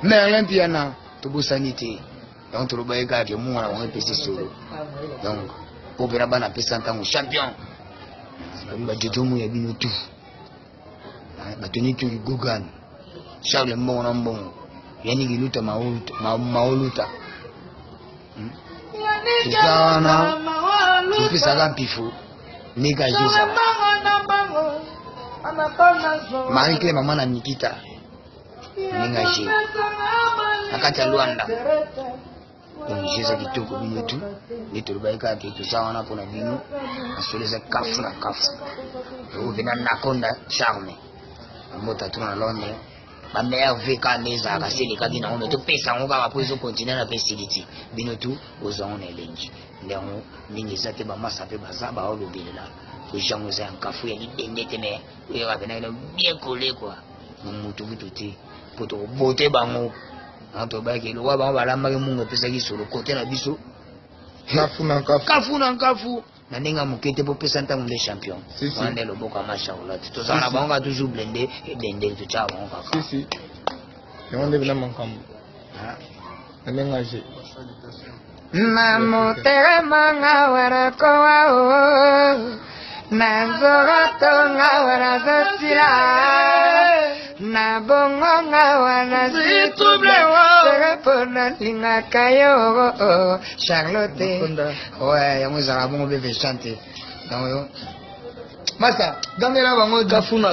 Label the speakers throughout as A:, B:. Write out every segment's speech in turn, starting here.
A: Mais l'Olympiana, tout beau sanité. Donc, tout le bail gars, moi, on est PC solo. Donc, pour faire la PESA en tant que champion, je dois me dire tout. Je tenir tout le Gougan. Charles Mbon en bon. Yannick Luta Maoluta. C'est ça, non? Je fais ça là, pifou. Négagé ça. Marie-Claire, maman, na Nikita. Négagé. Akata Luanda. Donc, j'ai ça qui tourne comme tout. Les Turbaïka qui tout ça, on a pour la vie. Parce que les cafés, na café. Vous venez à Nakonda, charmé. On va tourner à Londres. Ma mère veut qu'à mes arts, c'est les cabines, on met tout PESA, on va après continuer à faciliter. Bien tout, aux on est lundi. Léon, l'ingénieur, ma masse a fait bazar, bah, on le bien là. Les gens ont un café, il y a des détenus, il y a bien collé, quoi. Mon moto, tout est, pour te beauté, bah, mon. Entre bac et le roi, bah, la marie, mon PESA qui sur le côté, la BISO.
B: Kafou nan
A: kafou. Nanenga mukete pour PESA tant que champion. On est le boka machin là. Tout ça on va toujours blender et blender tout ça on va.
B: Si. Et on est vraiment comme. Nanenga j'ai.
C: Namo tere manga wara koa o. Nanzoro ngawara zasila. Na bongo ngawara zitublewa. Serepona linga kayo Charlotte. Ouais, y'a moi ça bon bébé chanter. Donc Masa, dans la bango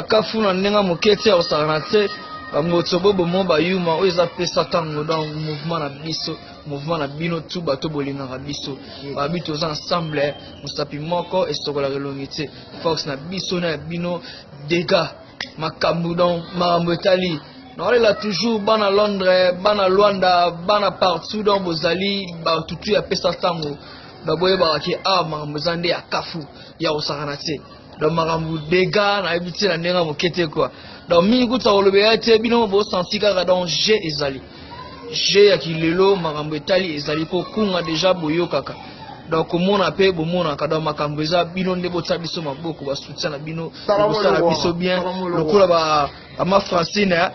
D: kafuna nenga mokete au saranate. Bamotsobo bomo bayuma oza pesa tango dans mouvement na biso. Mouvement na bino tout bato bolinga na biso. Babito za ensemble musapi moko estokola relongité. Force na biso na bino dégâts. Makambu don makambu etali. On est là toujours bana Londres, bana Luanda, bana partout dans Bozali, ba tutu ya pesa tango. Daboye ba ki makambu zande ya kafu ya osaranate. Donc makambu dégâts na ebiti na ndenga mokete quoi. Donc mi kuta olobe ya te bino bo senti kaka dans G ezali. G ya kilelo makambu etali ezali po kunga déjà boyo kaka. Donc mona pe bo mona kada makambu eza bino ndebo tsa biso maboko ba soutien na bino, ba biso bien. Lokola ba ama Francine